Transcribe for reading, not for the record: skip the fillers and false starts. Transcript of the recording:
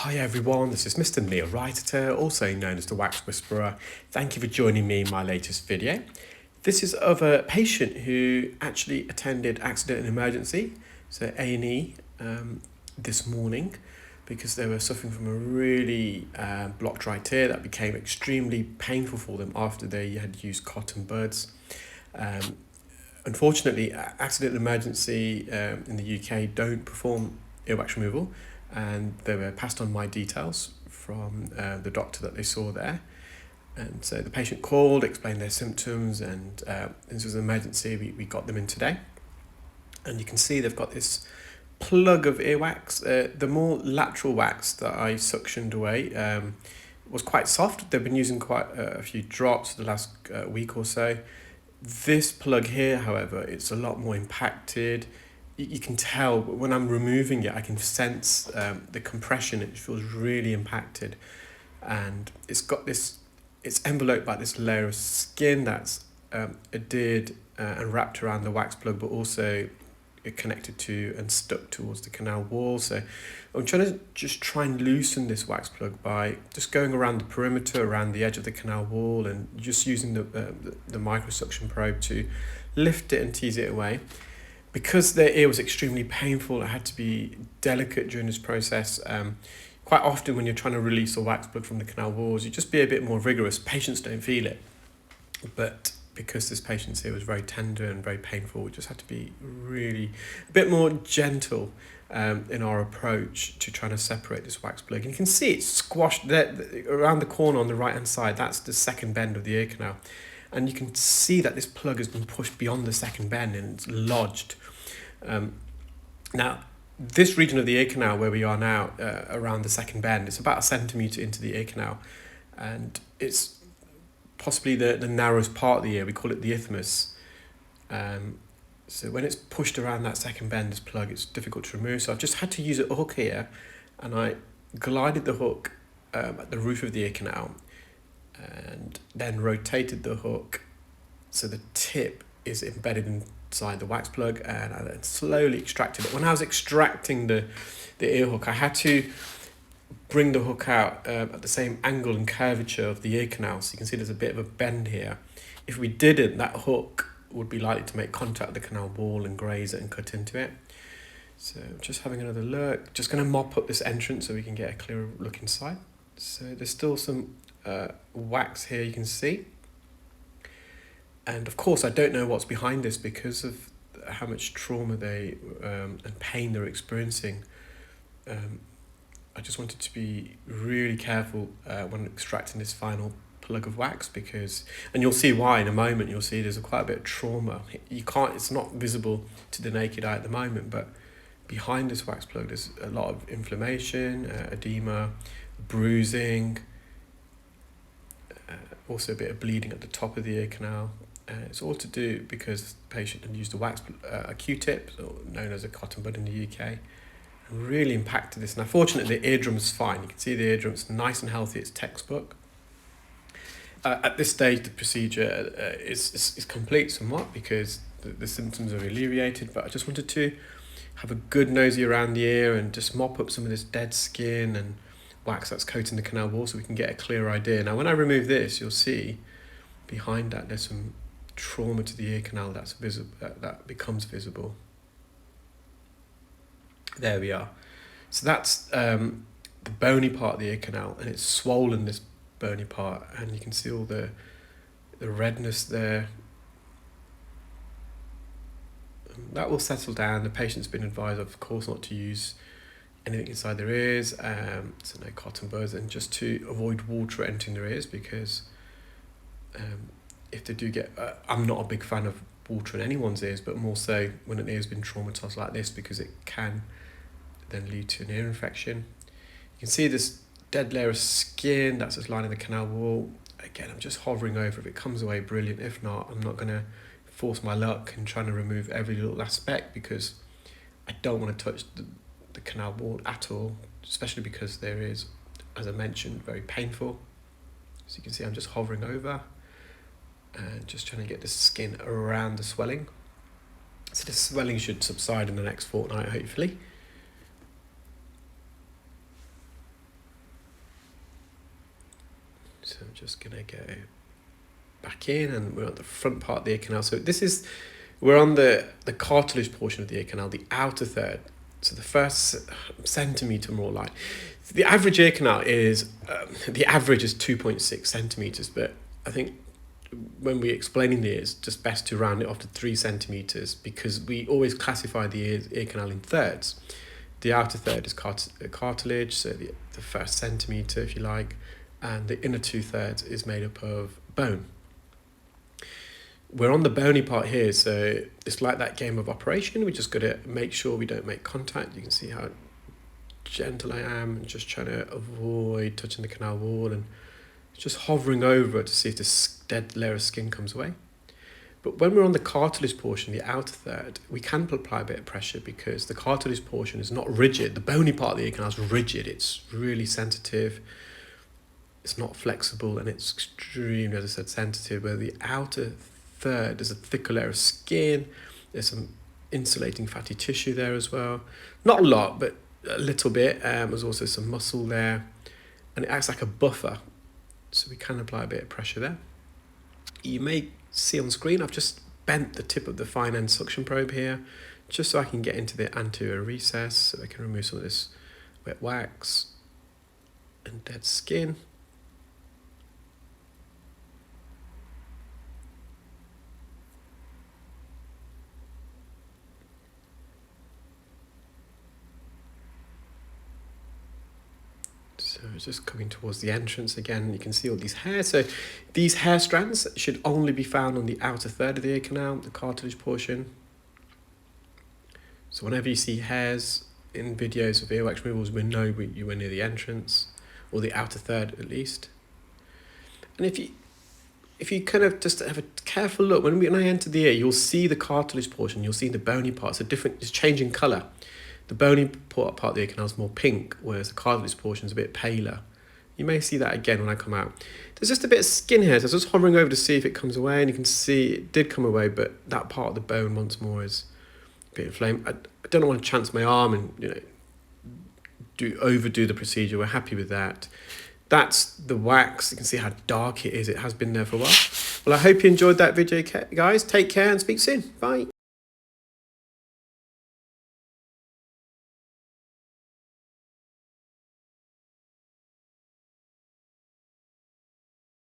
Hi everyone, this is Mr Neel Raithatha, also known as the Wax Whisperer. Thank you for joining me in my latest video. This is of a patient who actually attended accident and emergency, so A&E, this morning because they were suffering from a really blocked right ear that became extremely painful for them after they had used cotton buds. Unfortunately, accident and emergency in the UK don't perform earwax removal, and they were passed on my details from the doctor that they saw there. And so the patient called, explained their symptoms, and this was an emergency. We got them in today. And you can see they've got this plug of earwax. The more lateral wax that I suctioned away was quite soft. They've been using quite a few drops for the last week or so. This plug here, however, it's a lot more impacted. You can tell when I'm removing it, I can sense the compression. It feels really impacted, and it's enveloped by this layer of skin that's adhered and wrapped around the wax plug, but also connected to and stuck towards the canal wall. So I'm trying to just try and loosen this wax plug by just going around the perimeter, around the edge of the canal wall, and just using the microsuction probe to lift it and tease it away. Because their ear was extremely painful, I had to be delicate during this process. Quite often when you're trying to release a wax plug from the canal walls, you just be a bit more rigorous. Patients don't feel it. But because this patient's ear was very tender and very painful, we just had to be really a bit more gentle in our approach to trying to separate this wax plug. And you can see it's squashed there, around the corner on the right-hand side. That's the second bend of the ear canal. And you can see that this plug has been pushed beyond the second bend and it's lodged. Now, this region of the ear canal where we are now, around the second bend, it's about 1 centimetre into the ear canal. And it's possibly the narrowest part of the ear. We call it the isthmus. So when it's pushed around that second bend, this plug, it's difficult to remove. So I've just had to use a hook here, and I glided the hook at the roof of the ear canal, and then rotated the hook so the tip is embedded inside the wax plug, and I then slowly extracted it. When I was extracting the ear hook, I had to bring the hook out at the same angle and curvature of the ear canal, so you can see there's a bit of a bend here. If we didn't, that hook would be likely to make contact with the canal wall and graze it and cut into it. So just having another look, just going to mop up this entrance so we can get a clearer look inside. So there's still some wax here, you can see, and of course I don't know what's behind this because of how much trauma they and pain they're experiencing. I just wanted to be really careful when extracting this final plug of wax, because, and you'll see why in a moment, you'll see there's quite a bit of trauma. It's not visible to the naked eye at the moment, but behind this wax plug there's a lot of inflammation, edema, bruising, also a bit of bleeding at the top of the ear canal. It's all to do because the patient had used a Q-tip, known as a cotton bud in the UK, and really impacted this. Now fortunately the eardrum's fine. You can see the eardrum's nice and healthy, it's textbook. At this stage the procedure is complete somewhat because the symptoms are alleviated, but I just wanted to have a good nosy around the ear and just mop up some of this dead skin and wax that's coating the canal wall so we can get a clear idea. Now when I remove this, you'll see behind that there's some trauma to the ear canal that's visible, that becomes visible. There we are. So that's the bony part of the ear canal, and it's swollen, this bony part, and you can see all the redness there. That will settle down. The patient's been advised, of course, not to use anything inside their ears, so no cotton buds, and just to avoid water entering their ears, because if they do get, I'm not a big fan of water in anyone's ears, but more so when an ear's been traumatized like this, because it can then lead to an ear infection. You can see this dead layer of skin that's just lining the canal wall. Again, I'm just hovering over. If it comes away, brilliant. If not, I'm not going to force my luck in trying to remove every little aspect, because I don't want to touch the canal wall at all, especially because there is, as I mentioned, very painful. So you can see I'm just hovering over and just trying to get the skin around the swelling. So the swelling should subside in the next fortnight, hopefully. So I'm just going to go back in, and we're on the front part of the ear canal. So we're on the cartilage portion of the ear canal, the outer third. So the first centimetre more like. The average ear canal is, the average is 2.6 centimetres, but I think when we're explaining the ears, just best to round it off to 3 centimetres, because we always classify the ear canal in thirds. The outer third is cartilage, so the first centimetre, if you like, and the inner 2/3 is made up of bone. We're on the bony part here, so it's like that game of operation. We just got to make sure we don't make contact. You can see how gentle I am, just trying to avoid touching the canal wall and just hovering over it to see if this dead layer of skin comes away. But when we're on the cartilage portion, the outer third, we can apply a bit of pressure because the cartilage portion is not rigid. The bony part of the ear canal is rigid. It's really sensitive. It's not flexible, and it's extremely, as I said, sensitive. Where the outer third, there's a thicker layer of skin. There's some insulating fatty tissue there as well. Not a lot, but a little bit. There's also some muscle there, and it acts like a buffer. So we can apply a bit of pressure there. You may see on screen, I've just bent the tip of the fine end suction probe here, just so I can get into the anterior recess, so I can remove some of this wet wax and dead skin. So it's just coming towards the entrance again. You can see all these hairs. So these hair strands should only be found on the outer third of the ear canal, the cartilage portion. So whenever you see hairs in videos of earwax removals, we know you were near the entrance, or the outer third at least. And if you kind of just have a careful look, when I enter the ear, you'll see the cartilage portion, you'll see the bony parts, it's changing colour. The bony part of the ear canal is more pink, whereas the cartilage portion is a bit paler. You may see that again when I come out. There's just a bit of skin here, so I was just hovering over to see if it comes away, and you can see it did come away, but that part of the bone once more is a bit inflamed. I don't want to chance my arm and overdo the procedure. We're happy with that. That's the wax. You can see how dark it is. It has been there for a while. Well, I hope you enjoyed that video, guys. Take care and speak soon. Bye.